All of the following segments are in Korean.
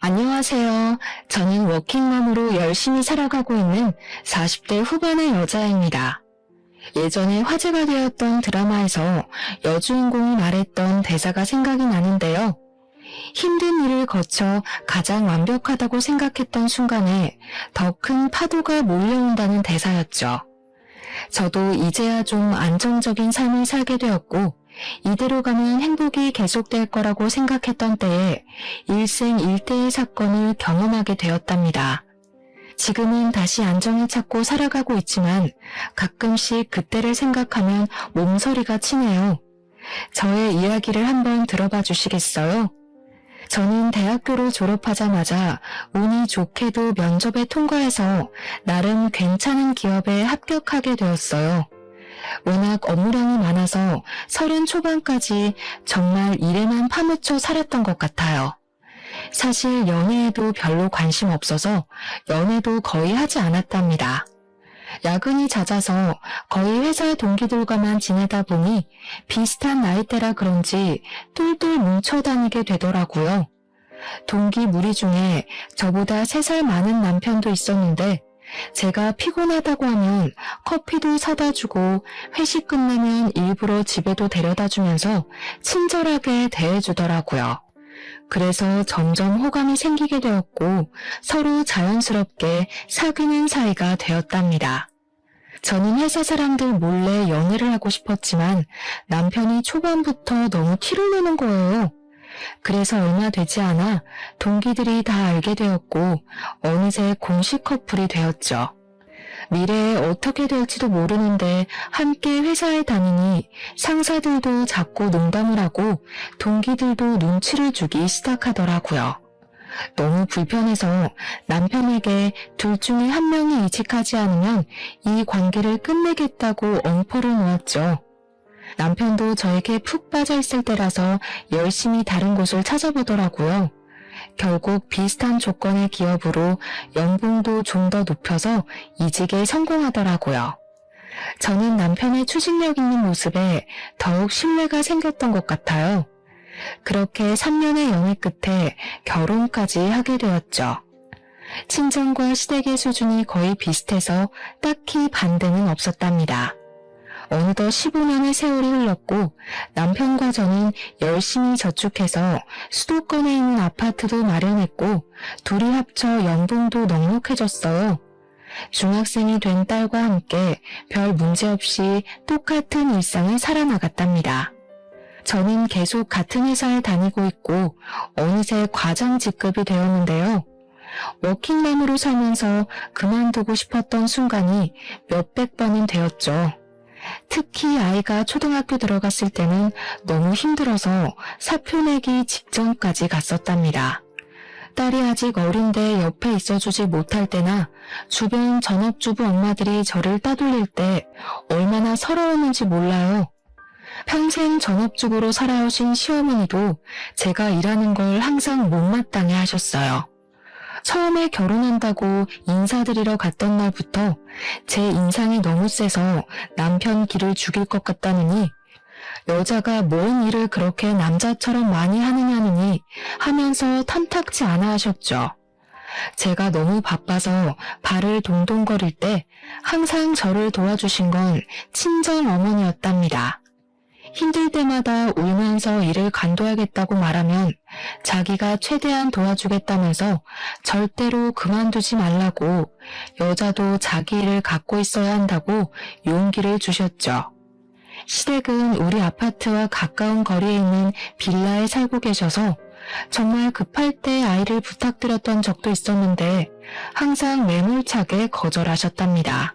안녕하세요. 저는 워킹맘으로 열심히 살아가고 있는 40대 후반의 여자입니다. 예전에 화제가 되었던 드라마에서 여주인공이 말했던 대사가 생각이 나는데요. 힘든 일을 거쳐 가장 완벽하다고 생각했던 순간에 더 큰 파도가 몰려온다는 대사였죠. 저도 이제야 좀 안정적인 삶을 살게 되었고, 이대로 가면 행복이 계속될 거라고 생각했던 때에 일생일대의 사건을 경험하게 되었답니다. 지금은 다시 안정을 찾고 살아가고 있지만 가끔씩 그때를 생각하면 몸서리가 치네요. 저의 이야기를 한번 들어봐 주시겠어요? 저는 대학교를 졸업하자마자 운이 좋게도 면접에 통과해서 나름 괜찮은 기업에 합격하게 되었어요. 워낙 업무량이 많아서 30 초반까지 정말 일에만 파묻혀 살았던 것 같아요. 사실 연애에도 별로 관심 없어서 연애도 거의 하지 않았답니다. 야근이 잦아서 거의 회사 동기들과만 지내다 보니 비슷한 나이대라 그런지 똘똘 뭉쳐 다니게 되더라고요. 동기 무리 중에 저보다 3살 많은 남편도 있었는데 제가 피곤하다고 하면 커피도 사다 주고 회식 끝나면 일부러 집에도 데려다 주면서 친절하게 대해주더라고요. 그래서 점점 호감이 생기게 되었고 서로 자연스럽게 사귀는 사이가 되었답니다. 저는 회사 사람들 몰래 연애를 하고 싶었지만 남편이 초반부터 너무 티를 내는 거예요. 그래서 얼마 되지 않아 동기들이 다 알게 되었고 어느새 공식 커플이 되었죠. 미래에 어떻게 될지도 모르는데 함께 회사에 다니니 상사들도 자꾸 농담을 하고 동기들도 눈치를 주기 시작하더라고요. 너무 불편해서 남편에게 둘 중에 한 명이 이직하지 않으면 이 관계를 끝내겠다고 엄포를 놓았죠. 남편도 저에게 푹 빠져 있을 때라서 열심히 다른 곳을 찾아보더라고요. 결국 비슷한 조건의 기업으로 연봉도 좀 더 높여서 이직에 성공하더라고요. 저는 남편의 추진력 있는 모습에 더욱 신뢰가 생겼던 것 같아요. 그렇게 3년의 연애 끝에 결혼까지 하게 되었죠. 친정과 시댁의 수준이 거의 비슷해서 딱히 반대는 없었답니다. 어느덧 15년의 세월이 흘렀고 남편과 저는 열심히 저축해서 수도권에 있는 아파트도 마련했고 둘이 합쳐 연봉도 넉넉해졌어요. 중학생이 된 딸과 함께 별 문제 없이 똑같은 일상을 살아나갔답니다. 저는 계속 같은 회사에 다니고 있고 어느새 과장 직급이 되었는데요. 워킹맘으로 살면서 그만두고 싶었던 순간이 몇백 번은 되었죠. 특히 아이가 초등학교 들어갔을 때는 너무 힘들어서 사표 내기 직전까지 갔었답니다. 딸이 아직 어린데 옆에 있어주지 못할 때나 주변 전업주부 엄마들이 저를 따돌릴 때 얼마나 서러웠는지 몰라요. 평생 전업주부로 살아오신 시어머니도 제가 일하는 걸 항상 못마땅해 하셨어요. 처음에 결혼한다고 인사드리러 갔던 날부터 제 인상이 너무 세서 남편 기를 죽일 것 같다느니 여자가 뭔 일을 그렇게 남자처럼 많이 하느냐느니 하면서 탐탁지 않아 하셨죠. 제가 너무 바빠서 발을 동동거릴 때 항상 저를 도와주신 건 친정 어머니였답니다. 힘들 때마다 울면서 일을 관둬야겠다고 말하면 자기가 최대한 도와주겠다면서 절대로 그만두지 말라고 여자도 자기 일을 갖고 있어야 한다고 용기를 주셨죠. 시댁은 우리 아파트와 가까운 거리에 있는 빌라에 살고 계셔서 정말 급할 때 아이를 부탁드렸던 적도 있었는데 항상 매몰차게 거절하셨답니다.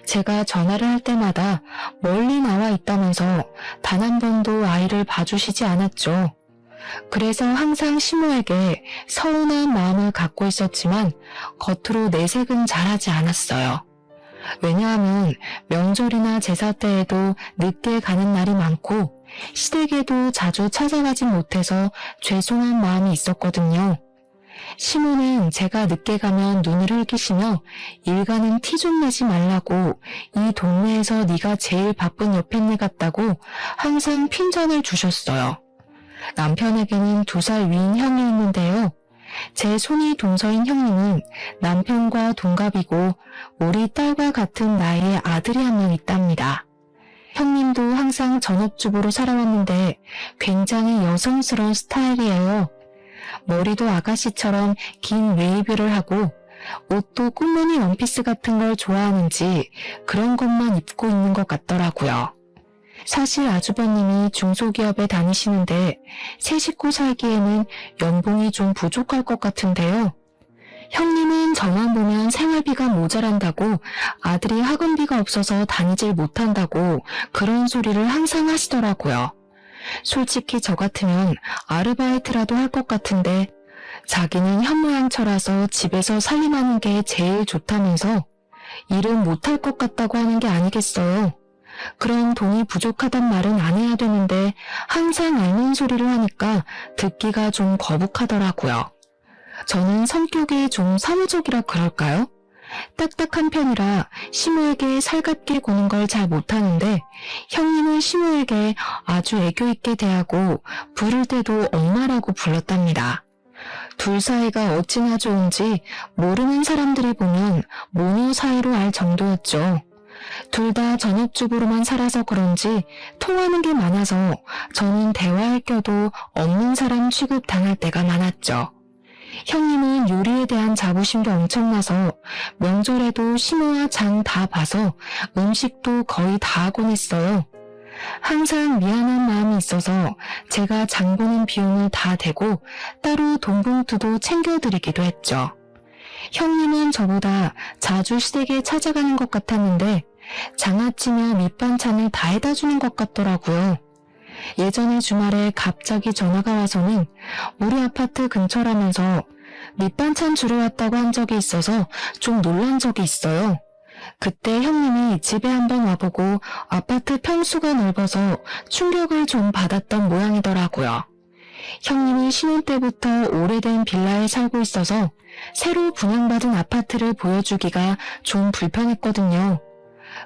제가 전화를 할 때마다 멀리 나와 있다면서 단 한 번도 아이를 봐주시지 않았죠. 그래서 항상 시모에게 서운한 마음을 갖고 있었지만 겉으로 내색은 잘하지 않았어요. 왜냐하면 명절이나 제사 때에도 늦게 가는 날이 많고 시댁에도 자주 찾아가지 못해서 죄송한 마음이 있었거든요. 시모는 제가 늦게 가면 눈을 흘기시며 일가는 티 좀 내지 말라고 이 동네에서 네가 제일 바쁜 여편네 같다고 항상 핀잔을 주셨어요. 남편에게는 2살 위인 형이 있는데요. 제 손이 동서인 형님은 남편과 동갑이고 우리 딸과 같은 나이의 아들이 한 명 있답니다. 형님도 항상 전업주부로 살아왔는데 굉장히 여성스러운 스타일이에요. 머리도 아가씨처럼 긴 웨이브를 하고 옷도 꽃무늬 원피스 같은 걸 좋아하는지 그런 것만 입고 있는 것 같더라고요. 사실 아주버님이 중소기업에 다니시는데 세 식구 살기에는 연봉이 좀 부족할 것 같은데요. 형님은 저만 보면 생활비가 모자란다고 아들이 학원비가 없어서 다니질 못한다고 그런 소리를 항상 하시더라고요. 솔직히 저 같으면 아르바이트라도 할 것 같은데 자기는 현모양처라서 집에서 살림하는 게 제일 좋다면서 일은 못할 것 같다고 하는 게 아니겠어요. 그럼 돈이 부족하단 말은 안 해야 되는데 항상 앓는 소리를 하니까 듣기가 좀 거북하더라고요. 저는 성격이 좀 사무적이라 그럴까요? 딱딱한 편이라 시모에게 살갑게 구는 걸 잘 못하는데 형님은 시모에게 아주 애교 있게 대하고 부를 때도 엄마라고 불렀답니다. 둘 사이가 어찌나 좋은지 모르는 사람들이 보면 모녀 사이로 알 정도였죠. 둘 다 전업주부로만 살아서 그런지 통하는 게 많아서 저는 대화할 껴도 없는 사람 취급 당할 때가 많았죠. 형님은 요리에 대한 자부심도 엄청나서 명절에도 시모와 장 다 봐서 음식도 거의 다 하곤 했어요. 항상 미안한 마음이 있어서 제가 장 보는 비용을 다 대고 따로 돈봉투도 챙겨드리기도 했죠. 형님은 저보다 자주 시댁에 찾아가는 것 같았는데 장아찌며 밑반찬을 다 해다 주는 것 같더라고요. 예전에 주말에 갑자기 전화가 와서는 우리 아파트 근처라면서 밑반찬 주러 왔다고 한 적이 있어서 좀 놀란 적이 있어요. 그때 형님이 집에 한번 와보고 아파트 평수가 넓어서 충격을 좀 받았던 모양이더라고요. 형님이 신혼 때부터 오래된 빌라에 살고 있어서 새로 분양받은 아파트를 보여주기가 좀 불편했거든요.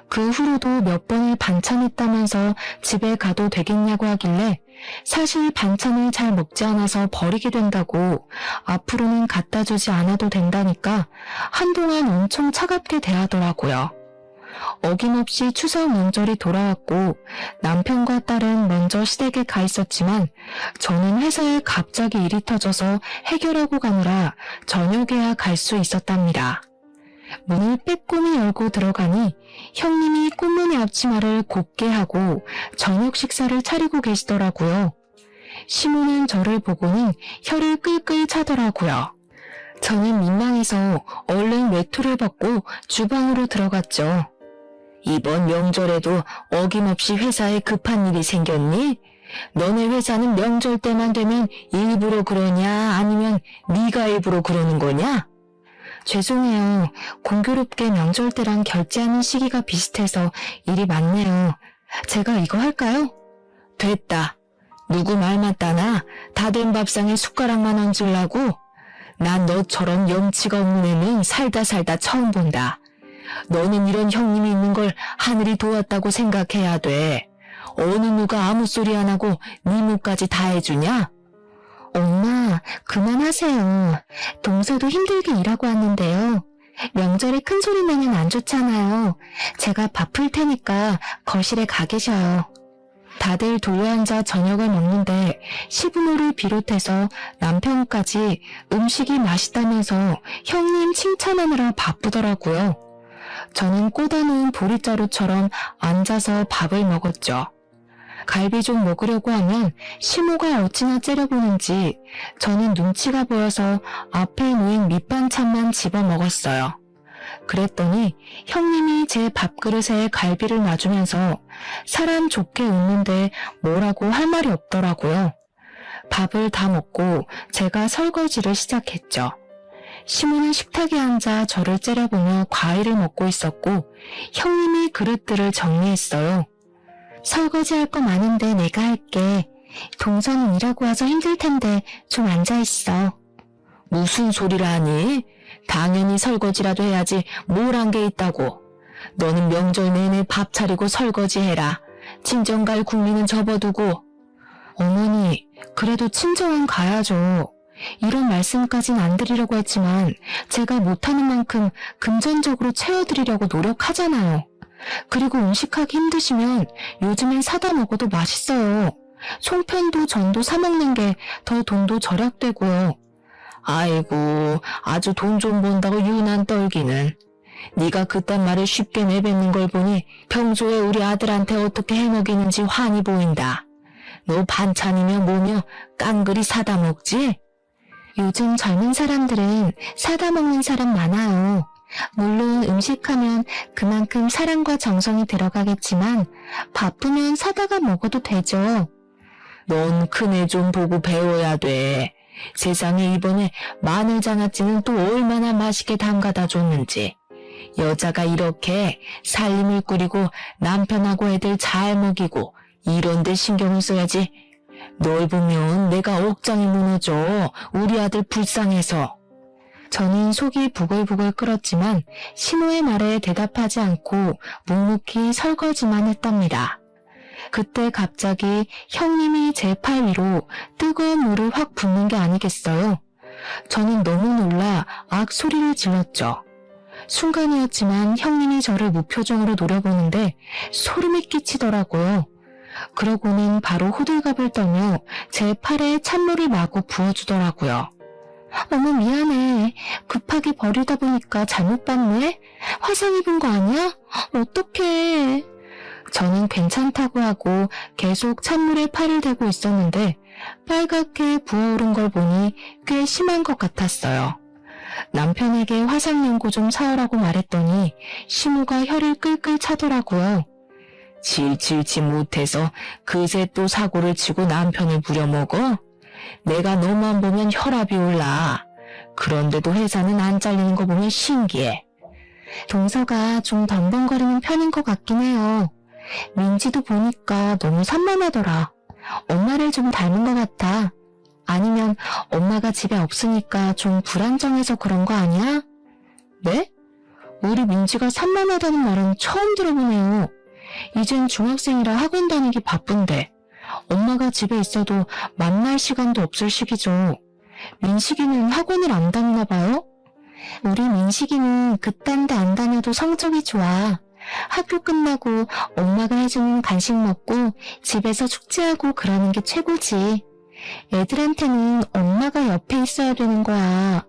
그 후로도 몇 번을 반찬했다면서 집에 가도 되겠냐고 하길래 사실 반찬을 잘 먹지 않아서 버리게 된다고 앞으로는 갖다 주지 않아도 된다니까 한동안 엄청 차갑게 대하더라고요. 어김없이 추석 명절이 돌아왔고 남편과 딸은 먼저 시댁에 가 있었지만 저는 회사에 갑자기 일이 터져서 해결하고 가느라 저녁에야 갈 수 있었답니다. 문을 빼꼼히 열고 들어가니 형님이 꽃무늬 앞치마를 곱게 하고 저녁 식사를 차리고 계시더라고요. 시모는 저를 보고는 혀를 끌끌 차더라고요. 저는 민망해서 얼른 외투를 벗고 주방으로 들어갔죠. 이번 명절에도 어김없이 회사에 급한 일이 생겼니? 너네 회사는 명절 때만 되면 일부러 그러냐 아니면 네가 일부러 그러는 거냐? 죄송해요. 공교롭게 명절 때랑 결제하는 시기가 비슷해서 일이 많네요. 제가 이거 할까요? 됐다. 누구 말 맞다나 다 된 밥상에 숟가락만 얹으려고? 난 너처럼 염치가 없는 애는 살다 처음 본다. 너는 이런 형님이 있는 걸 하늘이 도왔다고 생각해야 돼. 어느 누가 아무 소리 안 하고 네 몫까지 다 해주냐? 엄마, 그만하세요. 동서도 힘들게 일하고 왔는데요. 명절에 큰 소리 내면 안 좋잖아요. 제가 밥 풀 테니까 거실에 가 계셔요. 다들 둘러앉아 저녁을 먹는데 시부모를 비롯해서 남편까지 음식이 맛있다면서 형님 칭찬하느라 바쁘더라고요. 저는 꽂아놓은 보리자루처럼 앉아서 밥을 먹었죠. 갈비죽 먹으려고 하면 시모가 어찌나 째려보는지 저는 눈치가 보여서 앞에 놓인 밑반찬만 집어 먹었어요. 그랬더니 형님이 제 밥그릇에 갈비를 놔주면서 사람 좋게 웃는데 뭐라고 할 말이 없더라고요. 밥을 다 먹고 제가 설거지를 시작했죠. 시모는 식탁에 앉아 저를 째려보며 과일을 먹고 있었고 형님이 그릇들을 정리했어요. 설거지할 거 많은데 내가 할게. 동서는 일하고 와서 힘들 텐데 좀 앉아있어. 무슨 소리를 하니? 당연히 설거지라도 해야지 뭘 한 게 있다고. 너는 명절 내내 밥 차리고 설거지해라. 친정 갈 국리는 접어두고. 어머니, 그래도 친정은 가야죠. 이런 말씀까진 안 드리려고 했지만 제가 못하는 만큼 금전적으로 채워드리려고 노력하잖아요. 그리고 음식하기 힘드시면 요즘엔 사다 먹어도 맛있어요. 송편도 전도 사 먹는 게 더 돈도 절약되고요. 아이고, 아주 돈 좀 번다고 유난 떨기는. 네가 그딴 말을 쉽게 내뱉는 걸 보니 평소에 우리 아들한테 어떻게 해먹이는지 환히 보인다. 너 반찬이며 뭐며 깡그리 사다 먹지? 요즘 젊은 사람들은 사다 먹는 사람 많아요. 물론 음식하면 그만큼 사랑과 정성이 들어가겠지만 바쁘면 사다가 먹어도 되죠. 넌 큰애 좀 보고 배워야 돼. 세상에 이번에 마늘장아찌는 또 얼마나 맛있게 담가다 줬는지. 여자가 이렇게 살림을 꾸리고 남편하고 애들 잘 먹이고 이런 데 신경을 써야지. 널 보면 내가 억장이 무너져. 우리 아들 불쌍해서. 저는 속이 부글부글 끓었지만 신호의 말에 대답하지 않고 묵묵히 설거지만 했답니다. 그때 갑자기 형님이 제 팔 위로 뜨거운 물을 확 붓는 게 아니겠어요? 저는 너무 놀라 악 소리를 질렀죠. 순간이었지만 형님이 저를 무표정으로 노려보는데 소름이 끼치더라고요. 그러고는 바로 호들갑을 떨며 제 팔에 찬물을 마구 부어주더라고요. 어머 미안해. 급하게 버리다 보니까 잘못 봤네. 화상 입은 거 아니야? 어떡해. 저는 괜찮다고 하고 계속 찬물에 팔을 대고 있었는데 빨갛게 부어오른 걸 보니 꽤 심한 것 같았어요. 남편에게 화상연고 좀 사오라고 말했더니 시모가 혀를 끌끌 차더라고요. 질질치 못해서 그새 또 사고를 치고 남편을 부려먹어? 내가 너만 보면 혈압이 올라. 그런데도 회사는 안 잘리는 거 보면 신기해. 동서가 좀 덤벙거리는 편인 것 같긴 해요. 민지도 보니까 너무 산만하더라. 엄마를 좀 닮은 것 같아. 아니면 엄마가 집에 없으니까 좀 불안정해서 그런 거 아니야? 네? 우리 민지가 산만하다는 말은 처음 들어보네요. 이젠 중학생이라 학원 다니기 바쁜데 엄마가 집에 있어도 만날 시간도 없을 시기죠. 민식이는 학원을 안 다니나 봐요? 우리 민식이는 그딴 데 안 다녀도 성적이 좋아. 학교 끝나고 엄마가 해주는 간식 먹고 집에서 숙제하고 그러는 게 최고지. 애들한테는 엄마가 옆에 있어야 되는 거야.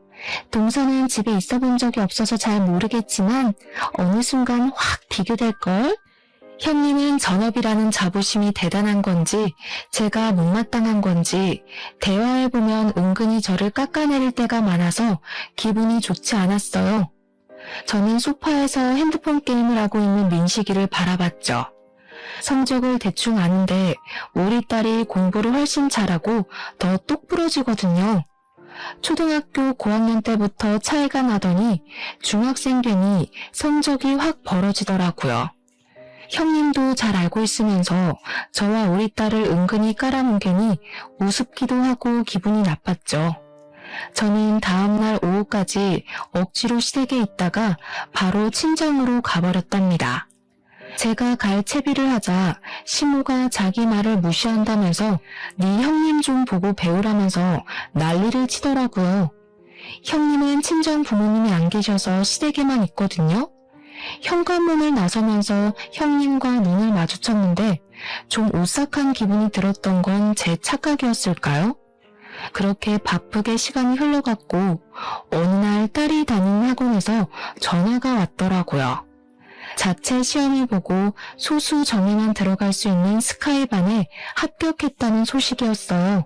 동서는 집에 있어 본 적이 없어서 잘 모르겠지만 어느 순간 확 비교될걸? 형님은 전업이라는 자부심이 대단한 건지 제가 못마땅한 건지 대화해보면 은근히 저를 깎아내릴 때가 많아서 기분이 좋지 않았어요. 저는 소파에서 핸드폰 게임을 하고 있는 민식이를 바라봤죠. 성적을 대충 아는데 우리 딸이 공부를 훨씬 잘하고 더 똑부러지거든요. 초등학교 고학년 때부터 차이가 나더니 중학생 되니 성적이 확 벌어지더라고요. 형님도 잘 알고 있으면서 저와 우리 딸을 은근히 깔아뭉개니 우습기도 하고 기분이 나빴죠. 저는 다음날 오후까지 억지로 시댁에 있다가 바로 친정으로 가버렸답니다. 제가 갈 채비를 하자 시모가 자기 말을 무시한다면서 네 형님 좀 보고 배우라면서 난리를 치더라고요. 형님은 친정 부모님이 안 계셔서 시댁에만 있거든요. 현관문을 나서면서 형님과 눈을 마주쳤는데 좀 오싹한 기분이 들었던 건 제 착각이었을까요? 그렇게 바쁘게 시간이 흘러갔고 어느 날 딸이 다니는 학원에서 전화가 왔더라고요. 자체 시험을 보고 소수 정예만 들어갈 수 있는 스카이반에 합격했다는 소식이었어요.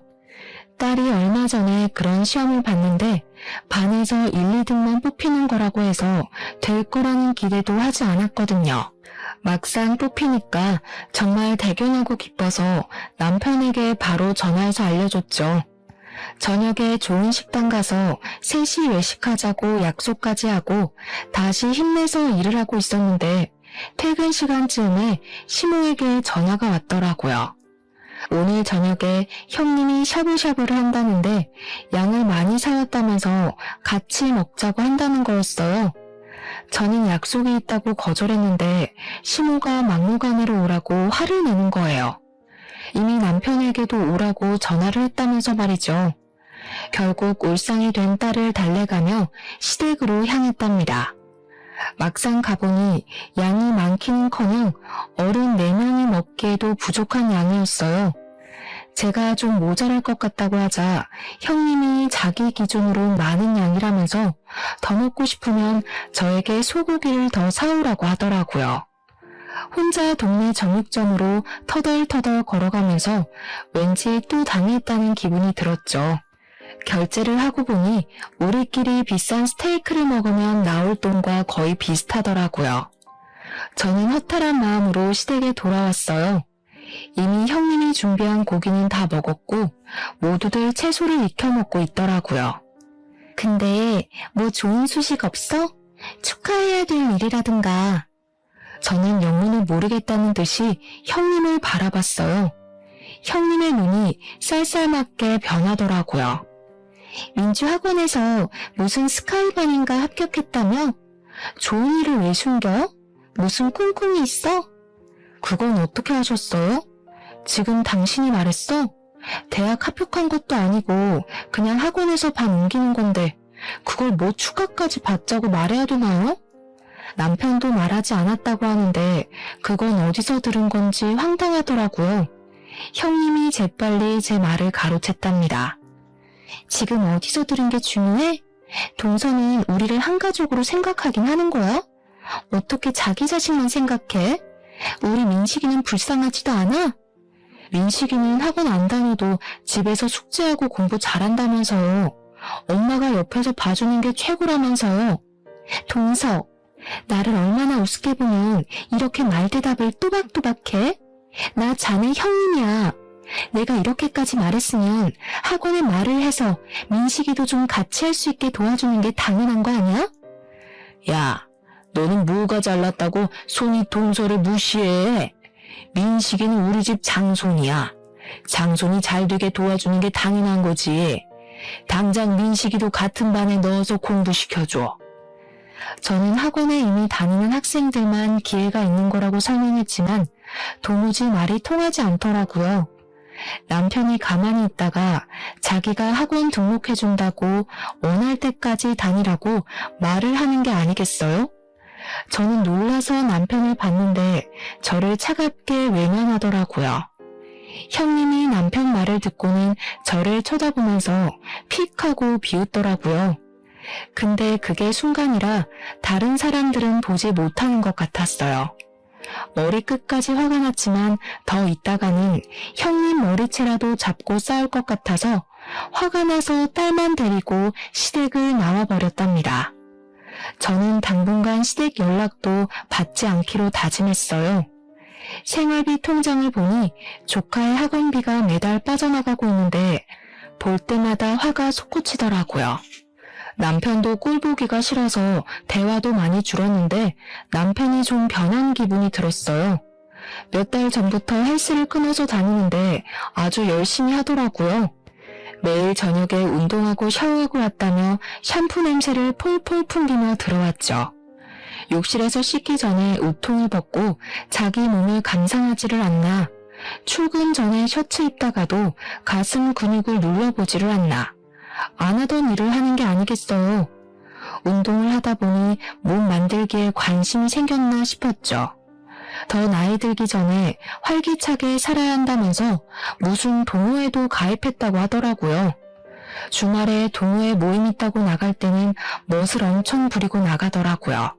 딸이 얼마 전에 그런 시험을 봤는데 반에서 1, 2등만 뽑히는 거라고 해서 될 거라는 기대도 하지 않았거든요. 막상 뽑히니까 정말 대견하고 기뻐서 남편에게 바로 전화해서 알려줬죠. 저녁에 좋은 식당 가서 셋이 외식하자고 약속까지 하고 다시 힘내서 일을 하고 있었는데 퇴근 시간쯤에 시모에게 전화가 왔더라고요. 오늘 저녁에 형님이 샤브샤브를 한다는데 양을 많이 사왔다면서 같이 먹자고 한다는 거였어요. 저는 약속이 있다고 거절했는데 시모가 막무가내로 오라고 화를 내는 거예요. 이미 남편에게도 오라고 전화를 했다면서 말이죠. 결국 울상이 된 딸을 달래가며 시댁으로 향했답니다. 막상 가보니 양이 많기는커녕 어른 4명이 먹기에도 부족한 양이었어요. 제가 좀 모자랄 것 같다고 하자 형님이 자기 기준으로 많은 양이라면서 더 먹고 싶으면 저에게 소고기를 더 사오라고 하더라고요. 혼자 동네 정육점으로 터덜터덜 걸어가면서 왠지 또 당했다는 기분이 들었죠. 결제를 하고 보니 우리끼리 비싼 스테이크를 먹으면 나올 돈과 거의 비슷하더라고요. 저는 허탈한 마음으로 시댁에 돌아왔어요. 이미 형님이 준비한 고기는 다 먹었고 모두들 채소를 익혀 먹고 있더라고요. 근데 뭐 좋은 소식 없어? 축하해야 될 일이라든가. 저는 영문을 모르겠다는 듯이 형님을 바라봤어요. 형님의 눈이 쌀쌀맞게 변하더라고요. 민주학원에서 무슨 스카이반인가 합격했다며? 좋은 일을 왜 숨겨? 무슨 꿍꿍이 있어? 그건 어떻게 하셨어요? 지금 당신이 말했어? 대학 합격한 것도 아니고 그냥 학원에서 반 옮기는 건데 그걸 뭐 추가까지 받자고 말해야 되나요? 남편도 말하지 않았다고 하는데 그건 어디서 들은 건지 황당하더라고요. 형님이 재빨리 제 말을 가로챘답니다. 지금 어디서 들은 게 중요해? 동서는 우리를 한 가족으로 생각하긴 하는 거야? 어떻게 자기 자식만 생각해? 우리 민식이는 불쌍하지도 않아? 민식이는 학원 안 다녀도 집에서 숙제하고 공부 잘한다면서요. 엄마가 옆에서 봐주는 게 최고라면서요. 동서, 나를 얼마나 우습게 보면 이렇게 말대답을 또박또박해? 나 자네 형님이야. 내가 이렇게까지 말했으면 학원에 말을 해서 민식이도 좀 같이 할 수 있게 도와주는 게 당연한 거 아니야? 야, 너는 뭐가 잘났다고 손이 동서를 무시해? 민식이는 우리 집 장손이야. 장손이 잘 되게 도와주는 게 당연한 거지. 당장 민식이도 같은 반에 넣어서 공부시켜줘. 저는 학원에 이미 다니는 학생들만 기회가 있는 거라고 설명했지만 도무지 말이 통하지 않더라고요. 남편이 가만히 있다가 자기가 학원 등록해준다고 원할 때까지 다니라고 말을 하는 게 아니겠어요? 저는 놀라서 남편을 봤는데 저를 차갑게 외면하더라고요. 형님이 남편 말을 듣고는 저를 쳐다보면서 픽 하고 비웃더라고요. 근데 그게 순간이라 다른 사람들은 보지 못하는 것 같았어요. 머리끝까지 화가 났지만 더 있다가는 형님 머리채라도 잡고 싸울 것 같아서 화가 나서 딸만 데리고 시댁을 나와버렸답니다. 저는 당분간 시댁 연락도 받지 않기로 다짐했어요. 생활비 통장을 보니 조카의 학원비가 매달 빠져나가고 있는데 볼 때마다 화가 솟구치더라고요. 남편도 꼴보기가 싫어서 대화도 많이 줄었는데 남편이 좀 변한 기분이 들었어요. 몇 달 전부터 헬스를 끊어서 다니는데 아주 열심히 하더라고요. 매일 저녁에 운동하고 샤워하고 왔다며 샴푸 냄새를 폴폴 풍기며 들어왔죠. 욕실에서 씻기 전에 옷통을 벗고 자기 몸을 감상하지를 않나. 출근 전에 셔츠 입다가도 가슴 근육을 눌러보지를 않나. 안 하던 일을 하는 게 아니겠어요. 운동을 하다 보니 몸 만들기에 관심이 생겼나 싶었죠. 더 나이 들기 전에 활기차게 살아야 한다면서 무슨 동호회도 가입했다고 하더라고요. 주말에 동호회 모임 있다고 나갈 때는 멋을 엄청 부리고 나가더라고요.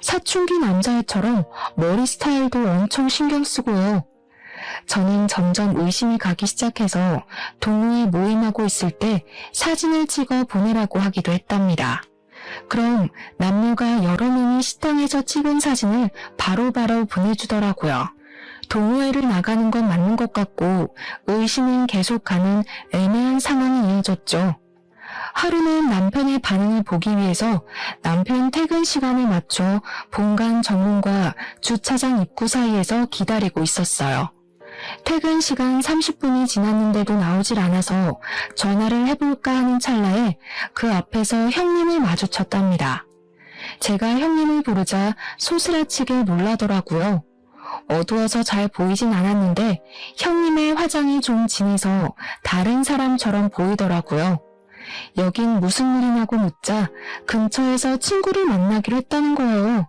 사춘기 남자애처럼 머리 스타일도 엄청 신경 쓰고요. 저는 점점 의심이 가기 시작해서 동호회 모임하고 있을 때 사진을 찍어 보내라고 하기도 했답니다. 그럼 남녀가 여러 명이 식당에서 찍은 사진을 바로바로 보내주더라고요. 동호회를 나가는 건 맞는 것 같고 의심은 계속 가는 애매한 상황이 이어졌죠. 하루는 남편의 반응을 보기 위해서 남편 퇴근 시간에 맞춰 본관 정문과 주차장 입구 사이에서 기다리고 있었어요. 퇴근 시간 30분이 지났는데도 나오질 않아서 전화를 해볼까 하는 찰나에 그 앞에서 형님을 마주쳤답니다. 제가 형님을 부르자 소스라치게 놀라더라고요. 어두워서 잘 보이진 않았는데 형님의 화장이 좀 진해서 다른 사람처럼 보이더라고요. 여긴 무슨 일이냐고 묻자 근처에서 친구를 만나기로 했다는 거예요.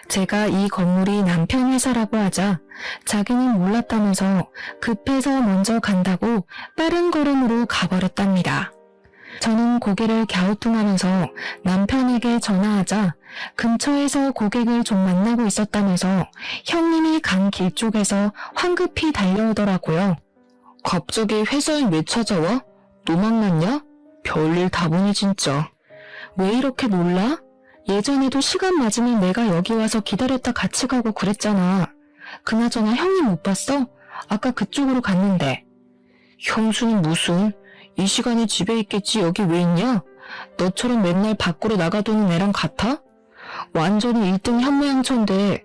제가 이 건물이 남편 회사라고 하자 자기는 몰랐다면서 급해서 먼저 간다고 빠른 걸음으로 가버렸답니다. 저는 고개를 갸우뚱하면서 남편에게 전화하자 근처에서 고객을 좀 만나고 있었다면서 형님이 간 길 쪽에서 황급히 달려오더라고요. 갑자기 회사에 왜 찾아와? 너 만났냐? 별일 다 보니 진짜. 왜 이렇게 놀라? 예전에도 시간 맞으면 내가 여기 와서 기다렸다 같이 가고 그랬잖아. 그나저나 형님 못 봤어? 아까 그쪽으로 갔는데. 형수는 무슨? 이 시간에 집에 있겠지 여기 왜 있냐? 너처럼 맨날 밖으로 나가도는 애랑 같아? 완전히 1등 현모양처인데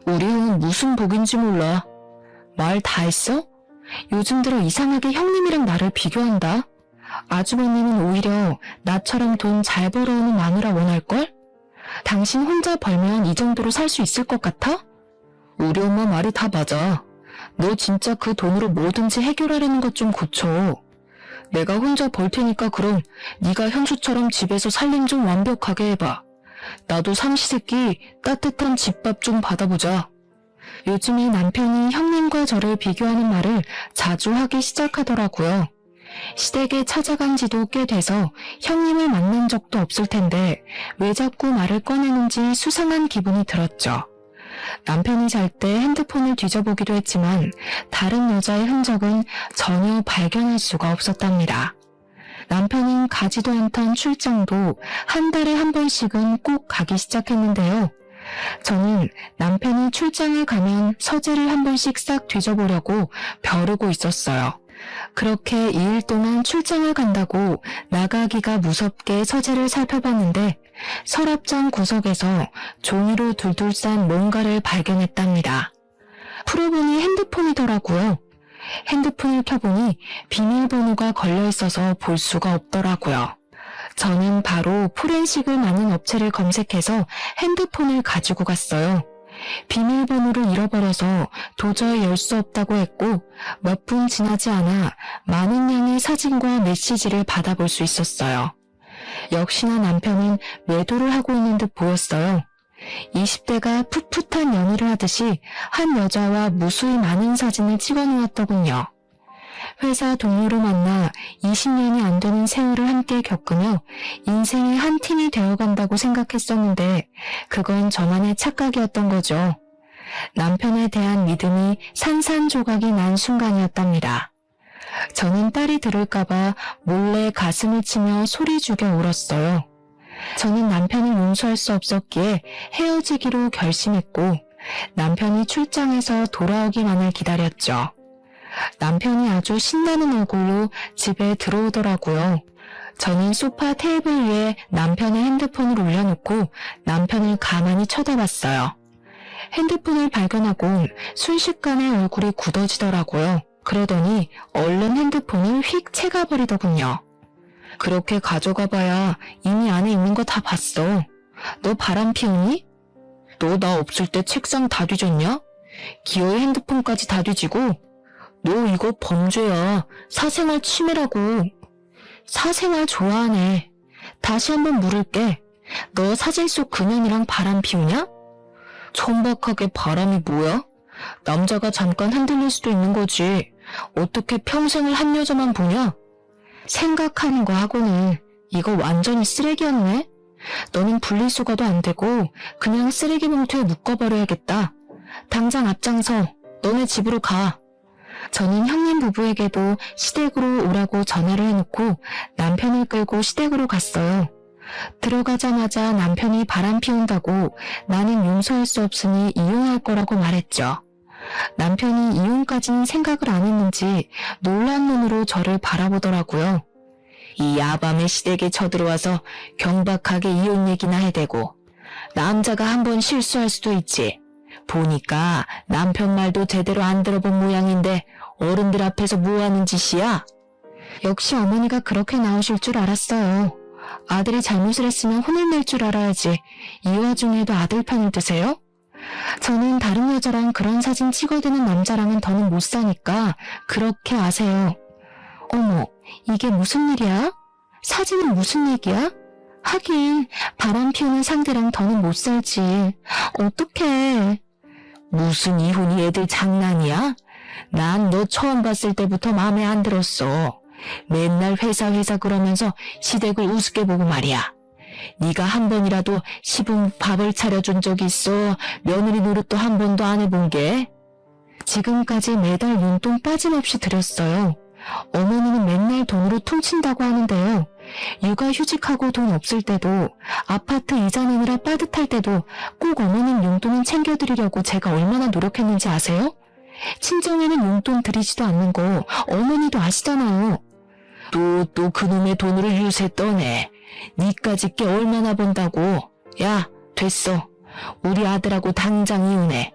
우리 형은 무슨 복인지 몰라. 말 다 했어? 요즘 들어 이상하게 형님이랑 나를 비교한다. 아주버님은 오히려 나처럼 돈 잘 벌어오는 마누라 원할걸? 당신 혼자 벌면 이 정도로 살 수 있을 것 같아? 우리 엄마 말이 다 맞아. 너 진짜 그 돈으로 뭐든지 해결하려는 것 좀 고쳐. 내가 혼자 벌 테니까 그럼 네가 형수처럼 집에서 살림 좀 완벽하게 해봐. 나도 삼시세끼 따뜻한 집밥 좀 받아보자. 요즘에 남편이 형님과 저를 비교하는 말을 자주 하기 시작하더라고요. 시댁에 찾아간 지도 꽤 돼서 형님을 만난 적도 없을 텐데 왜 자꾸 말을 꺼내는지 수상한 기분이 들었죠. 남편이 잘 때 핸드폰을 뒤져보기도 했지만 다른 여자의 흔적은 전혀 발견할 수가 없었답니다. 남편은 가지도 않던 출장도 한 달에 한 번씩은 꼭 가기 시작했는데요. 저는 남편이 출장을 가면 서재를 한 번씩 싹 뒤져보려고 벼르고 있었어요. 그렇게 2일 동안 출장을 간다고 나가기가 무섭게 서재를 살펴봤는데 서랍장 구석에서 종이로 둘둘 싼 뭔가를 발견했답니다. 풀어보니 핸드폰이더라고요. 핸드폰을 켜보니 비밀번호가 걸려있어서 볼 수가 없더라고요. 저는 바로 포렌식을 많은 업체를 검색해서 핸드폰을 가지고 갔어요. 비밀번호를 잃어버려서 도저히 열 수 없다고 했고 몇 분 지나지 않아 많은 양의 사진과 메시지를 받아볼 수 있었어요. 역시나 남편은 외도를 하고 있는 듯 보였어요. 20대가 풋풋한 연애를 하듯이 한 여자와 무수히 많은 사진을 찍어놓았더군요. 회사 동료로 만나 20년이 안 되는 세월을 함께 겪으며 인생의 한 팀이 되어간다고 생각했었는데 그건 저만의 착각이었던 거죠. 남편에 대한 믿음이 산산조각이 난 순간이었답니다. 저는 딸이 들을까봐 몰래 가슴을 치며 소리 죽여 울었어요. 저는 남편을 용서할 수 없었기에 헤어지기로 결심했고 남편이 출장해서 돌아오기만을 기다렸죠. 남편이 아주 신나는 얼굴로 집에 들어오더라고요. 저는 소파 테이블 위에 남편의 핸드폰을 올려놓고 남편을 가만히 쳐다봤어요. 핸드폰을 발견하고 순식간에 얼굴이 굳어지더라고요. 그러더니 얼른 핸드폰을 휙 채가버리더군요. 그렇게 가져가봐야 이미 안에 있는 거 다 봤어. 너 바람 피우니? 너 나 없을 때 책상 다 뒤졌냐? 기어이 핸드폰까지 다 뒤지고? 너 이거 범죄야. 사생활 침해라고. 사생활 좋아하네. 다시 한번 물을게. 너 사진 속 그년이랑 바람 피우냐? 천박하게 바람이 뭐야? 남자가 잠깐 흔들릴 수도 있는 거지. 어떻게 평생을 한 여자만 보냐? 생각하는 거 하고는 이거 완전히 쓰레기였네? 너는 분리수거도 안 되고 그냥 쓰레기 봉투에 묶어버려야겠다. 당장 앞장서 너네 집으로 가. 저는 형님 부부에게도 시댁으로 오라고 전화를 해놓고 남편을 끌고 시댁으로 갔어요. 들어가자마자 남편이 바람 피운다고 나는 용서할 수 없으니 이혼할 거라고 말했죠. 남편이 이혼까지는 생각을 안 했는지 놀란 눈으로 저를 바라보더라고요. 이 야밤에 시댁에 쳐들어와서 경박하게 이혼 얘기나 해대고 남자가 한번 실수할 수도 있지. 보니까 남편 말도 제대로 안 들어본 모양인데 어른들 앞에서 뭐하는 짓이야? 역시 어머니가 그렇게 나오실 줄 알았어요. 아들이 잘못을 했으면 혼을 낼 줄 알아야지. 이 와중에도 아들 편을 드세요? 저는 다른 여자랑 그런 사진 찍어대는 남자랑은 더는 못 사니까 그렇게 아세요. 어머, 이게 무슨 일이야? 사진은 무슨 얘기야? 하긴 바람 피우는 상대랑 더는 못 살지. 어떡해. 무슨 이혼이 애들 장난이야? 난 너 처음 봤을 때부터 마음에 안 들었어. 맨날 회사 그러면서 시댁을 우습게 보고 말이야. 네가 한 번이라도 시분 밥을 차려준 적 있어? 며느리 노릇도 한 번도 안 해본 게? 지금까지 매달 용돈 빠짐없이 드렸어요. 어머니는 맨날 돈으로 퉁친다고 하는데요. 육아휴직하고 돈 없을 때도, 아파트 이자 내느라 빠듯할 때도 꼭 어머님 용돈은 챙겨드리려고 제가 얼마나 노력했는지 아세요? 친정에는 용돈 드리지도 않는 거 어머니도 아시잖아요. 또 그놈의 돈으로 유세 떠네. 니까짓 게 얼마나 번다고. 야, 됐어. 우리 아들하고 당장 이혼해.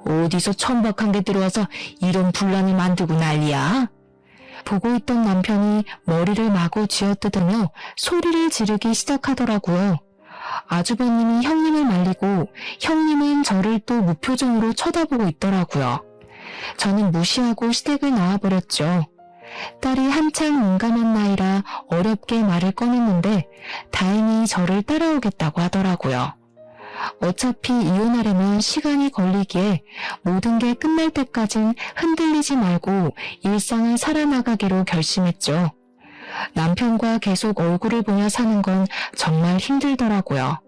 어디서 천박한 게 들어와서 이런 분란을 만들고 난리야? 보고 있던 남편이 머리를 마구 쥐어뜯으며 소리를 지르기 시작하더라고요. 아주버님이 형님을 말리고 형님은 저를 또 무표정으로 쳐다보고 있더라고요. 저는 무시하고 시댁을 나와버렸죠. 딸이 한창 민감한 나이라 어렵게 말을 꺼냈는데 다행히 저를 따라오겠다고 하더라고요. 어차피 이혼하려면 시간이 걸리기에 모든 게 끝날 때까진 흔들리지 말고 일상을 살아나가기로 결심했죠. 남편과 계속 얼굴을 보며 사는 건 정말 힘들더라고요.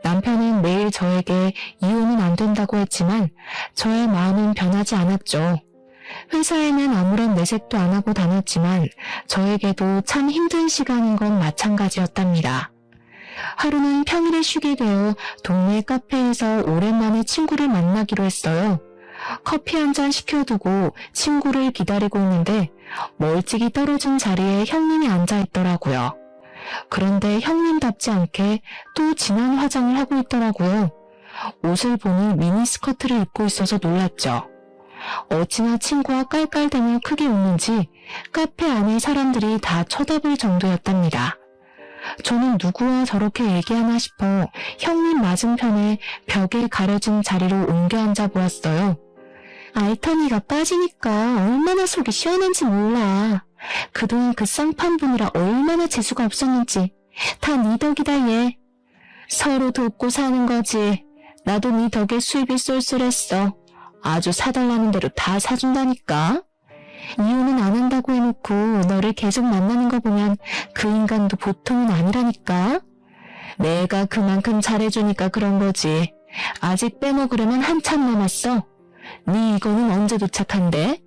남편은 매일 저에게 이혼은 안 된다고 했지만 저의 마음은 변하지 않았죠. 회사에는 아무런 내색도 안 하고 다녔지만 저에게도 참 힘든 시간인 건 마찬가지였답니다. 하루는 평일에 쉬게 되어 동네 카페에서 오랜만에 친구를 만나기로 했어요. 커피 한 잔 시켜두고 친구를 기다리고 있는데 멀찍이 떨어진 자리에 형님이 앉아있더라고요. 그런데 형님답지 않게 또 진한 화장을 하고 있더라고요. 옷을 보니 미니스커트를 입고 있어서 놀랐죠. 어찌나 친구와 깔깔대며 크게 웃는지 카페 안의 사람들이 다 쳐다볼 정도였답니다. 저는 누구와 저렇게 얘기하나 싶어 형님 맞은편에 벽에 가려진 자리로 옮겨 앉아 보았어요. 알턴이가 빠지니까 얼마나 속이 시원한지 몰라. 그동안 그 쌍판 보느라 얼마나 재수가 없었는지. 다 네 덕이다 얘. 서로 돕고 사는 거지. 나도 네 덕에 수입이 쏠쏠했어. 아주 사달라는 대로 다 사준다니까. 이혼은 안 한다고 해놓고 너를 계속 만나는 거 보면 그 인간도 보통은 아니라니까. 내가 그만큼 잘해주니까 그런 거지. 아직 빼먹으려면 한참 남았어. 네 이거는 언제 도착한대?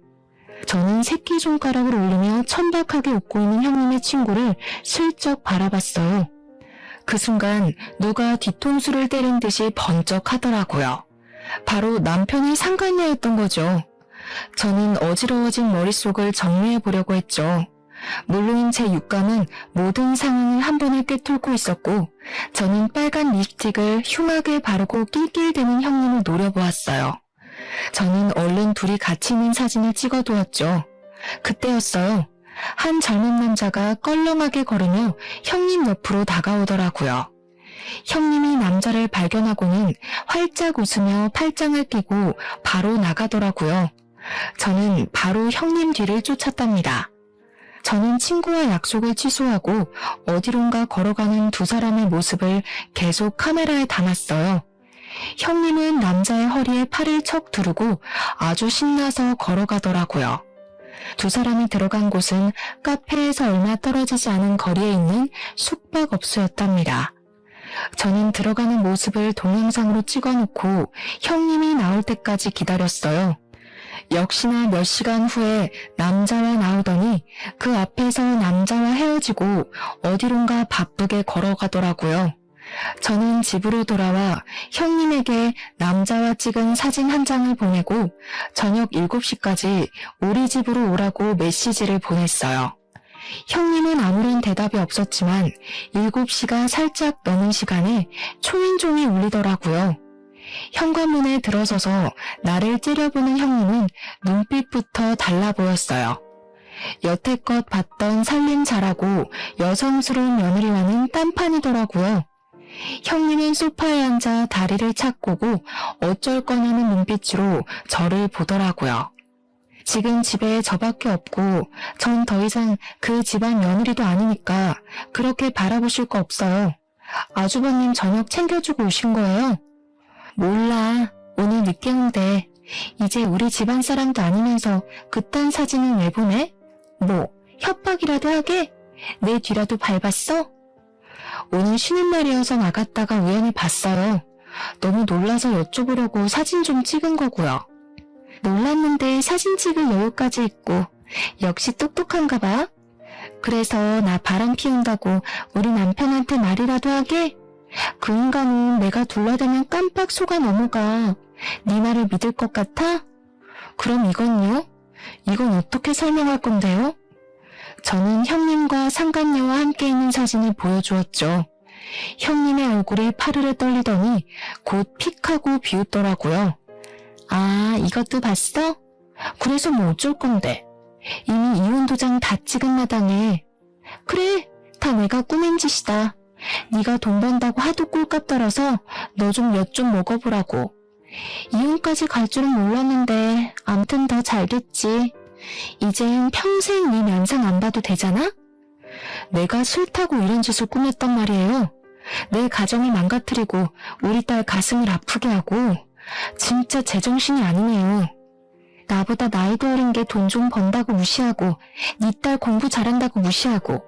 저는 새끼손가락을 올리며 천박하게 웃고 있는 형님의 친구를 슬쩍 바라봤어요. 그 순간 누가 뒤통수를 때린 듯이 번쩍하더라고요. 바로 남편이 상간녀였던 거죠. 저는 어지러워진 머릿속을 정리해 보려고 했죠. 물론 제 육감은 모든 상황을 한 번에 꿰뚫고 있었고 저는 빨간 립스틱을 흉하게 바르고 낄낄대는 형님을 노려보았어요. 저는 얼른 둘이 같이 있는 사진을 찍어두었죠. 그때였어요. 한 젊은 남자가 껄렁하게 걸으며 형님 옆으로 다가오더라고요. 형님이 남자를 발견하고는 활짝 웃으며 팔짱을 끼고 바로 나가더라고요. 저는 바로 형님 뒤를 쫓았답니다. 저는 친구와 약속을 취소하고 어디론가 걸어가는 두 사람의 모습을 계속 카메라에 담았어요. 형님은 남자의 허리에 팔을 척 두르고 아주 신나서 걸어가더라고요. 두 사람이 들어간 곳은 카페에서 얼마 떨어지지 않은 거리에 있는 숙박업소였답니다. 저는 들어가는 모습을 동영상으로 찍어놓고 형님이 나올 때까지 기다렸어요. 역시나 몇 시간 후에 남자와 나오더니 그 앞에서 남자와 헤어지고 어디론가 바쁘게 걸어가더라고요. 저는 집으로 돌아와 형님에게 남자와 찍은 사진 한 장을 보내고 저녁 7시까지 우리 집으로 오라고 메시지를 보냈어요. 형님은 아무런 대답이 없었지만 7시가 살짝 넘은 시간에 초인종이 울리더라고요. 현관문에 들어서서 나를 째려보는 형님은 눈빛부터 달라 보였어요. 여태껏 봤던 살림 잘하고 여성스러운 며느리와는 딴판이더라고요. 형님은 소파에 앉아 다리를 착고고 어쩔 거냐는 눈빛으로 저를 보더라고요. 지금 집에 저밖에 없고 전 더 이상 그 집안 며느리도 아니니까 그렇게 바라보실 거 없어요. 아주버님 저녁 챙겨주고 오신 거예요? 몰라. 오늘 늦게 온대. 이제 우리 집안 사람도 아니면서 그딴 사진은 왜 보내? 뭐 협박이라도 하게? 내 뒤라도 밟았어? 오늘 쉬는 날이어서 나갔다가 우연히 봤어요. 너무 놀라서 여쭤보려고 사진 좀 찍은 거고요. 놀랐는데 사진 찍을 여유까지 있고 역시 똑똑한가 봐. 그래서 나 바람 피운다고 우리 남편한테 말이라도 하게? 그 인간은 내가 둘러대면 깜빡 속아 넘어가. 네 말을 믿을 것 같아? 그럼 이건요? 이건 어떻게 설명할 건데요? 저는 형님과 상간녀와 함께 있는 사진을 보여주었죠. 형님의 얼굴이 파르르 떨리더니 곧 픽하고 비웃더라고요. 아, 이것도 봤어? 그래서 뭐 어쩔 건데? 이미 이혼 도장 다 찍은 마당에. 그래, 다 내가 꾸민 짓이다. 네가 돈 번다고 하도 꿀값 떨어서 너 좀 엿 좀 먹어보라고. 이혼까지 갈 줄은 몰랐는데 암튼 더 잘 됐지. 이젠 평생 네 면상 안 봐도 되잖아? 내가 싫다고 이런 짓을 꾸몄단 말이에요. 내 가정을 망가뜨리고 우리 딸 가슴을 아프게 하고. 진짜 제정신이 아니네요. 나보다 나이도 어린 게 돈 좀 번다고 무시하고 네 딸 공부 잘한다고 무시하고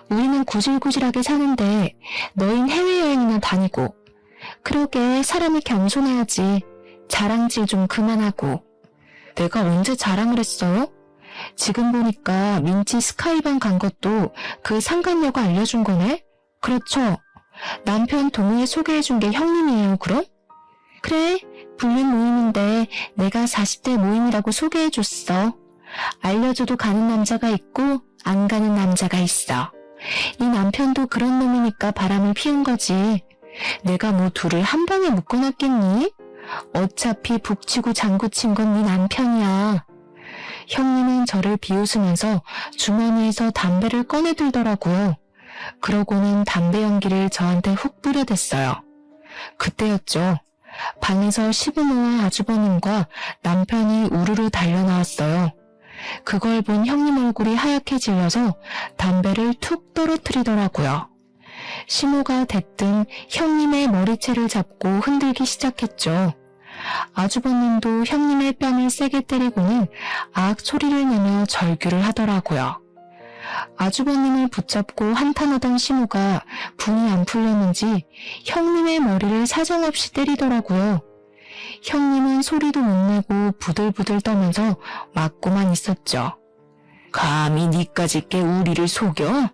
우리는 구질구질하게 사는데 너흰 해외여행이나 다니고. 그러게 사람이 겸손해야지. 자랑질 좀 그만하고. 내가 언제 자랑을 했어요? 지금 보니까 민지 스카이반 간 것도 그 상간녀가 알려준 거네? 그렇죠. 남편 동우에 소개해준 게 형님이에요, 그럼? 그래, 불륜 모임인데 내가 40대 모임이라고 소개해줬어. 알려줘도 가는 남자가 있고 안 가는 남자가 있어. 이 남편도 그런 놈이니까 바람을 피운 거지. 내가 뭐 둘을 한 방에 묶어놨겠니? 어차피 북치고 장구친 건 네 남편이야. 형님은 저를 비웃으면서 주머니에서 담배를 꺼내들더라고요. 그러고는 담배 연기를 저한테 훅 뿌려댔어요. 그때였죠. 방에서 시부모와 아주버님과 남편이 우르르 달려나왔어요. 그걸 본 형님 얼굴이 하얗게 질려서 담배를 툭 떨어뜨리더라고요. 시모가 대뜸 형님의 머리채를 잡고 흔들기 시작했죠. 아주버님도 형님의 뺨을 세게 때리고는 악 소리를 내며 절규를 하더라고요. 아주버님을 붙잡고 한탄하던 시모가 분이 안 풀렸는지 형님의 머리를 사정없이 때리더라고요. 형님은 소리도 못 내고 부들부들 떠면서 맞고만 있었죠. 감히 니까지 꽤 우리를 속여?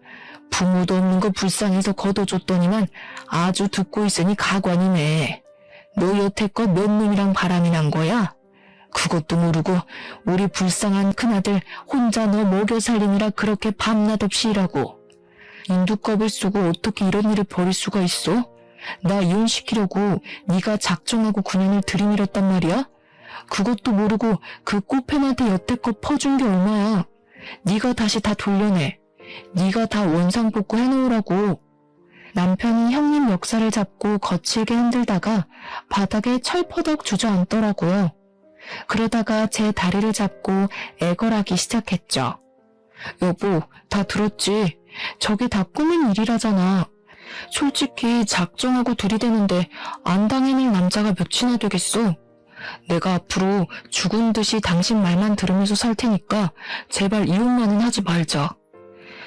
부모도 없는 거 불쌍해서 걷어줬더니만 아주 듣고 있으니 가관이네. 너 여태껏 몇 놈이랑 바람이 난 거야? 그것도 모르고 우리 불쌍한 큰아들 혼자 너 먹여 살리느라 그렇게 밤낮 없이 일하고. 인두껍을 쓰고 어떻게 이런 일을 벌일 수가 있어? 나 이혼시키려고 네가 작정하고 그년을 들이밀었단 말이야? 그것도 모르고 그 꽃뱀한테 여태껏 퍼준 게 얼마야. 네가 다시 다 돌려내. 네가 다 원상복구 해놓으라고. 남편이 형님 멱살을 잡고 거칠게 흔들다가 바닥에 철퍼덕 주저앉더라고요. 그러다가 제 다리를 잡고 애걸하기 시작했죠. 여보, 다 들었지? 저게 다 꾸민 일이라잖아. 솔직히 작정하고 들이대는데 안 당해낼 남자가 몇이나 되겠어? 내가 앞으로 죽은 듯이 당신 말만 들으면서 살 테니까 제발 이혼만은 하지 말자.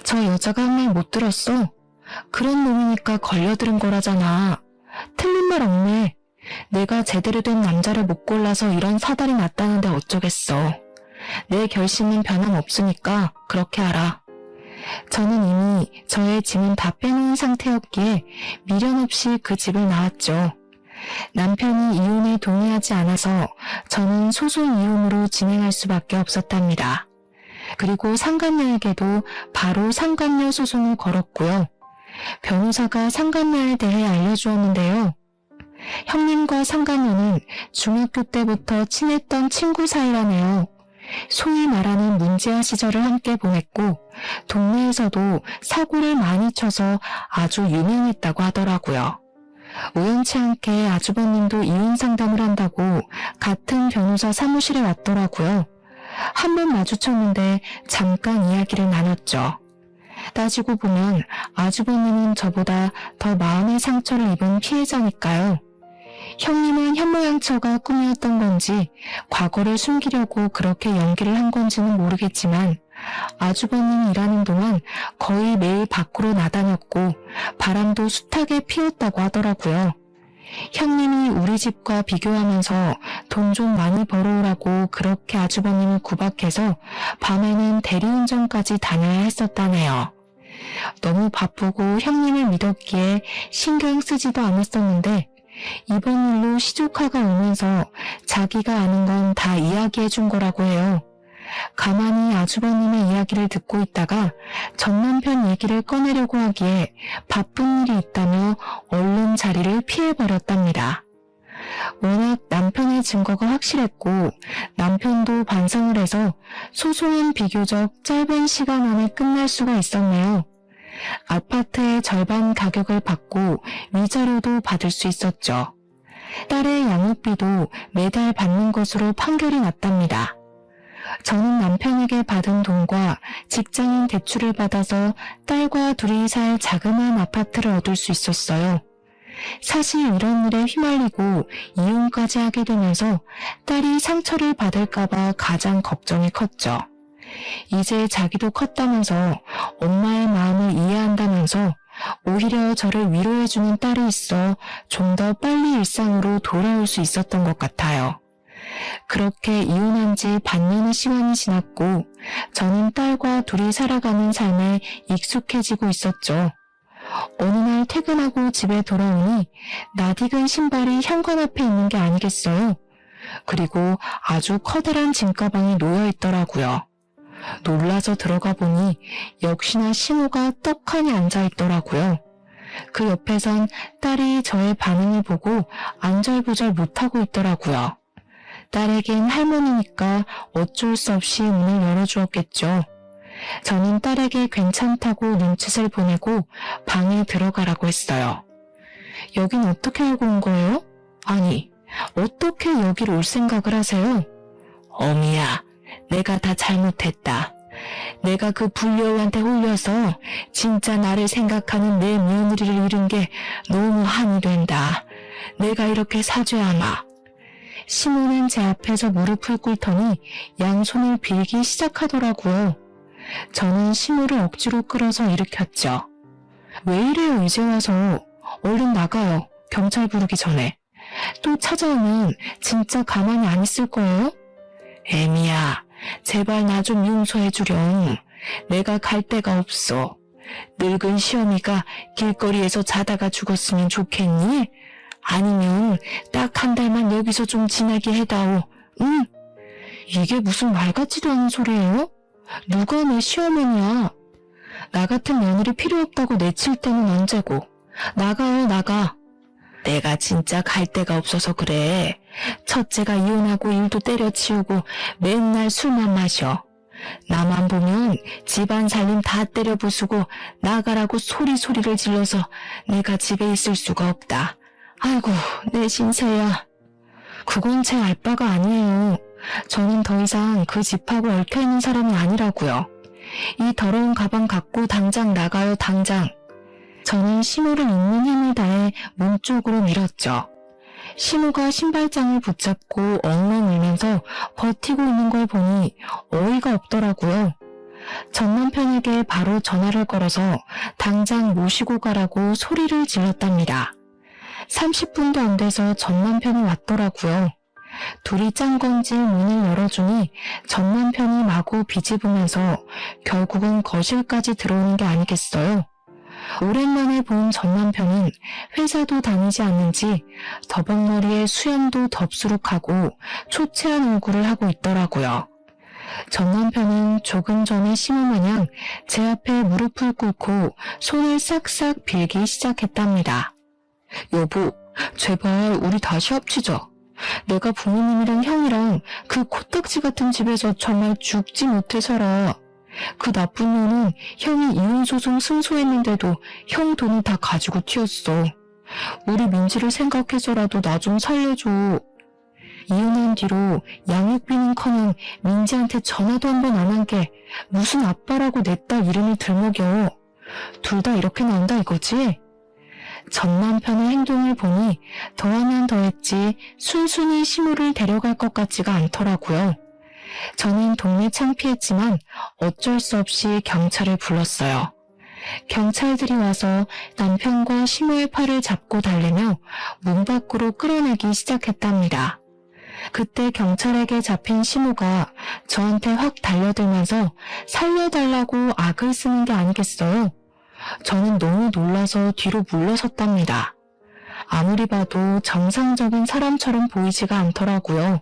저 여자가 한 말 못 들었어? 그런 놈이니까 걸려들은 거라잖아. 틀린 말 없네. 내가 제대로 된 남자를 못 골라서 이런 사달이 났다는데 어쩌겠어. 내 결심은 변함없으니까 그렇게 알아. 저는 이미 저의 짐은 다 빼놓은 상태였기에 미련 없이 그 집을 나왔죠. 남편이 이혼에 동의하지 않아서 저는 소송 이혼으로 진행할 수밖에 없었답니다. 그리고 상간녀에게도 바로 상간녀 소송을 걸었고요. 변호사가 상간녀에 대해 알려주었는데요. 형님과 상간녀는 중학교 때부터 친했던 친구 사이라네요. 소위 말하는 문제아 시절을 함께 보냈고 동네에서도 사고를 많이 쳐서 아주 유명했다고 하더라고요. 우연치 않게 아주버님도 이혼 상담을 한다고 같은 변호사 사무실에 왔더라고요. 한 번 마주쳤는데 잠깐 이야기를 나눴죠. 따지고 보면 아주버님은 저보다 더 마음의 상처를 입은 피해자니까요. 형님은 현모양처가 꿈이었던 건지 과거를 숨기려고 그렇게 연기를 한 건지는 모르겠지만 아주버님이 일하는 동안 거의 매일 밖으로 나다녔고 바람도 숱하게 피웠다고 하더라고요. 형님이 우리 집과 비교하면서 돈 좀 많이 벌어오라고 그렇게 아주버님을 구박해서 밤에는 대리운전까지 다녀야 했었다네요. 너무 바쁘고 형님을 믿었기에 신경 쓰지도 않았었는데 이번 일로 시조카가 오면서 자기가 아는 건 다 이야기해 준 거라고 해요. 가만히 아주버님의 이야기를 듣고 있다가 전 남편 얘기를 꺼내려고 하기에 바쁜 일이 있다며 얼른 자리를 피해버렸답니다. 워낙 남편의 증거가 확실했고 남편도 반성을 해서 소송은 비교적 짧은 시간 안에 끝날 수가 있었네요. 아파트의 절반 가격을 받고 위자료도 받을 수 있었죠. 딸의 양육비도 매달 받는 것으로 판결이 났답니다. 저는 남편에게 받은 돈과 직장인 대출을 받아서 딸과 둘이 살 자그마한 아파트를 얻을 수 있었어요. 사실 이런 일에 휘말리고 이혼까지 하게 되면서 딸이 상처를 받을까봐 가장 걱정이 컸죠. 이제 자기도 컸다면서 엄마의 마음을 이해한다면서 오히려 저를 위로해주는 딸이 있어 좀 더 빨리 일상으로 돌아올 수 있었던 것 같아요. 그렇게 이혼한 지 반년의 시간이 지났고 저는 딸과 둘이 살아가는 삶에 익숙해지고 있었죠. 어느 날 퇴근하고 집에 돌아오니 낯익은 신발이 현관 앞에 있는 게 아니겠어요. 그리고 아주 커다란 짐가방이 놓여 있더라고요. 놀라서 들어가 보니 역시나 신우가 떡하니 앉아있더라고요. 그 옆에선 딸이 저의 반응을 보고 안절부절 못하고 있더라고요. 딸에겐 할머니니까 어쩔 수 없이 문을 열어주었겠죠. 저는 딸에게 괜찮다고 눈짓을 보내고 방에 들어가라고 했어요. 여긴 어떻게 알고 온 거예요? 아니, 어떻게 여기로 올 생각을 하세요? 어미야, 내가 다 잘못했다. 내가 그 불려우한테 홀려서 진짜 나를 생각하는 내 며느리를 잃은 게 너무 한이 된다. 내가 이렇게 사죄하마. 신우는 제 앞에서 무릎을 꿇더니 양손을 빌기 시작하더라고요. 저는 신우를 억지로 끌어서 일으켰죠. 왜 이래요 이제 와서. 얼른 나가요. 경찰 부르기 전에. 또 찾아오면 진짜 가만히 안 있을 거예요? 애미야, 제발 나 좀 용서해주렴. 내가 갈 데가 없어. 늙은 시어미가 길거리에서 자다가 죽었으면 좋겠니? 아니면 딱 한 달만 여기서 좀 지내게 해다오. 응? 이게 무슨 말 같지도 않은 소리예요? 누가 내 시어머니야? 나 같은 며느리 필요 없다고 내칠 때는 언제고. 나가요, 나가. 내가 진짜 갈 데가 없어서 그래. 첫째가 이혼하고 일도 때려치우고 맨날 술만 마셔. 나만 보면 집안 살림 다 때려 부수고 나가라고 소리를 질러서 내가 집에 있을 수가 없다. 아이고, 내 신세야. 그건 제 알바가 아니에요. 저는 더 이상 그 집하고 얽혀있는 사람이 아니라고요. 이 더러운 가방 갖고 당장 나가요, 당장. 저는 신우를 있는 힘을 다해 문 쪽으로 밀었죠. 신우가 신발장을 붙잡고 엉엉 울면서 버티고 있는 걸 보니 어이가 없더라고요. 전 남편에게 바로 전화를 걸어서 당장 모시고 가라고 소리를 질렀답니다. 30분도 안 돼서 전 남편이 왔더라고요. 둘이 짠 건지 문을 열어주니 전 남편이 마구 비집으면서 결국은 거실까지 들어오는 게 아니겠어요. 오랜만에 본 전 남편은 회사도 다니지 않는지 더벅머리에 수염도 덥수룩하고 초췌한 얼굴을 하고 있더라고요. 전 남편은 조금 전에 신우마냥 제 앞에 무릎을 꿇고 손을 싹싹 빌기 시작했답니다. 여보, 제발 우리 다시 합치자. 내가 부모님이랑 형이랑 그 코딱지 같은 집에서 정말 죽지 못해 살아. 그 나쁜 놈은 형이 이혼소송 승소했는데도 형 돈을 다 가지고 튀었어. 우리 민지를 생각해서라도 나 좀 살려줘. 이혼한 뒤로 양육비는커녕 민지한테 전화도 한 번 안 한 게 무슨 아빠라고 내 딸 이름을 들먹여. 둘 다 이렇게 나온다 이거지? 전 남편의 행동을 보니 더하면 더했지 순순히 시모를 데려갈 것 같지가 않더라고요. 저는 동네 창피했지만 어쩔 수 없이 경찰을 불렀어요. 경찰들이 와서 남편과 시모의 팔을 잡고 달래며 문 밖으로 끌어내기 시작했답니다. 그때 경찰에게 잡힌 시모가 저한테 확 달려들면서 살려달라고 악을 쓰는 게 아니겠어요? 저는 너무 놀라서 뒤로 물러섰답니다. 아무리 봐도 정상적인 사람처럼 보이지가 않더라고요.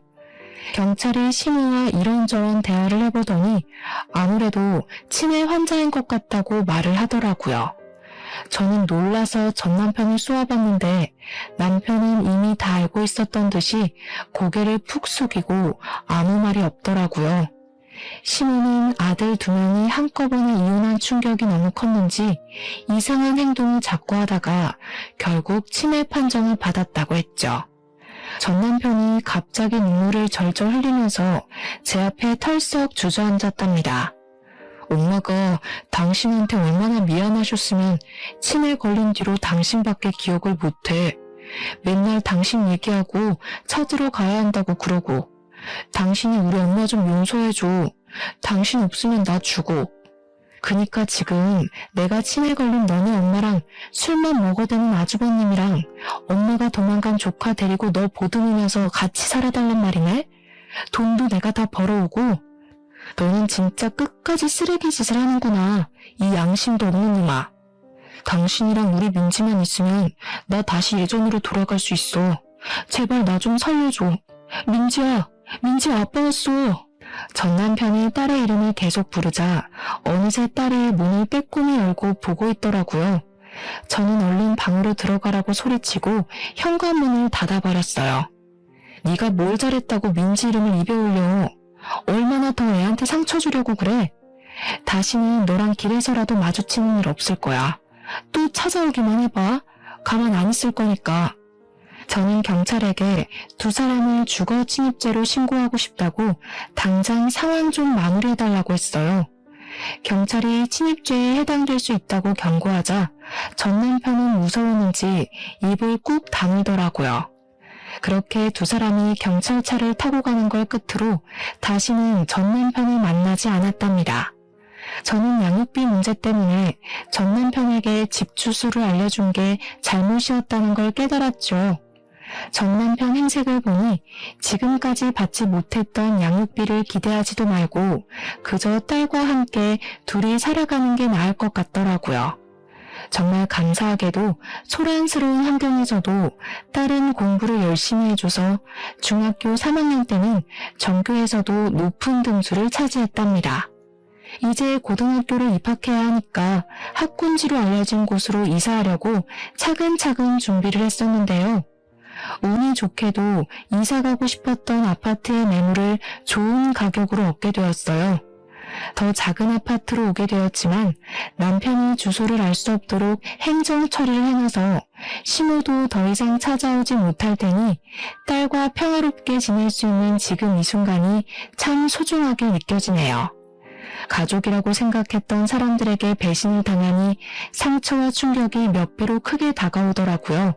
경찰이 시모와 이런저런 대화를 해보더니 아무래도 치매 환자인 것 같다고 말을 하더라고요. 저는 놀라서 전 남편을 쏘아봤는데 남편은 이미 다 알고 있었던 듯이 고개를 푹 숙이고 아무 말이 없더라고요. 시모는 아들 2명이 한꺼번에 이혼한 충격이 너무 컸는지 이상한 행동을 자꾸 하다가 결국 치매 판정을 받았다고 했죠. 전 남편이 갑자기 눈물을 절절 흘리면서 제 앞에 털썩 주저앉았답니다. 엄마가 당신한테 얼마나 미안하셨으면 치매 걸린 뒤로 당신밖에 기억을 못해. 맨날 당신 얘기하고 찾으러 가야 한다고 그러고 당신이 우리 엄마 좀 용서해줘. 당신 없으면 나 죽어. 그니까 지금 내가 치매 걸린 너네 엄마랑 술만 먹어대는 아주버님이랑 엄마가 도망간 조카 데리고 너 보듬으면서 같이 살아달란 말이네? 돈도 내가 다 벌어오고. 너는 진짜 끝까지 쓰레기 짓을 하는구나. 이 양심도 없는 놈아. 당신이랑 우리 민지만 있으면 나 다시 예전으로 돌아갈 수 있어. 제발 나 좀 살려줘. 민지야, 민지야 아빠 왔어. 전 남편이 딸의 이름을 계속 부르자 어느새 딸이 문을 빼꼼히 열고 보고 있더라고요. 저는 얼른 방으로 들어가라고 소리치고 현관문을 닫아버렸어요. 네가 뭘 잘했다고 민지 이름을 입에 올려. 얼마나 더 애한테 상처 주려고 그래. 다시는 너랑 길에서라도 마주치는 일 없을 거야. 또 찾아오기만 해봐. 가만 안 있을 거니까. 저는 경찰에게 2사람을 주거 침입죄로 신고하고 싶다고 당장 상황 좀 마무리해달라고 했어요. 경찰이 침입죄에 해당될 수 있다고 경고하자 전 남편은 무서웠는지 입을 꾹 다물더라고요. 그렇게 2사람이 경찰차를 타고 가는 걸 끝으로 다시는 전 남편을 만나지 않았답니다. 저는 양육비 문제 때문에 전 남편에게 집 주소를 알려준 게 잘못이었다는 걸 깨달았죠. 전 남편 행색을 보니 지금까지 받지 못했던 양육비를 기대하지도 말고 그저 딸과 함께 둘이 살아가는 게 나을 것 같더라고요. 정말 감사하게도 소란스러운 환경에서도 딸은 공부를 열심히 해줘서 중학교 3학년 때는 전교에서도 높은 등수를 차지했답니다. 이제 고등학교를 입학해야 하니까 학군지로 알려진 곳으로 이사하려고 차근차근 준비를 했었는데요. 운이 좋게도 이사가고 싶었던 아파트의 매물을 좋은 가격으로 얻게 되었어요. 더 작은 아파트로 오게 되었지만 남편이 주소를 알 수 없도록 행정 처리를 해놔서 시모도 더 이상 찾아오지 못할 테니 딸과 평화롭게 지낼 수 있는 지금 이 순간이 참 소중하게 느껴지네요. 가족이라고 생각했던 사람들에게 배신을 당하니 상처와 충격이 몇 배로 크게 다가오더라고요.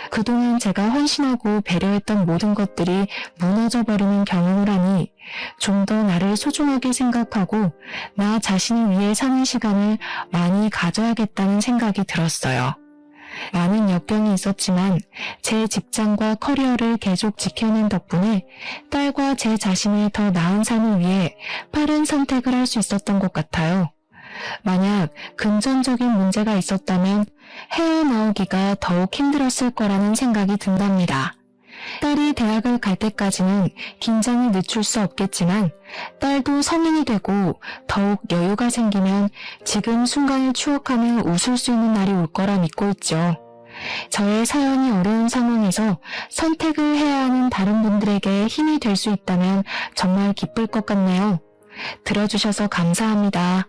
그동안 제가 헌신하고 배려했던 모든 것들이 무너져버리는 경험을 하니 좀 더 나를 소중하게 생각하고 나 자신을 위해 사는 시간을 많이 가져야겠다는 생각이 들었어요. 많은 역경이 있었지만 제 직장과 커리어를 계속 지켜낸 덕분에 딸과 제 자신의 더 나은 삶을 위해 빠른 선택을 할 수 있었던 것 같아요. 만약 금전적인 문제가 있었다면 헤어나오기가 더욱 힘들었을 거라는 생각이 든답니다. 딸이 대학을 갈 때까지는 긴장을 늦출 수 없겠지만 딸도 성인이 되고 더욱 여유가 생기면 지금 순간을 추억하며 웃을 수 있는 날이 올 거라 믿고 있죠. 저의 사연이 어려운 상황에서 선택을 해야 하는 다른 분들에게 힘이 될 수 있다면 정말 기쁠 것 같네요. 들어주셔서 감사합니다.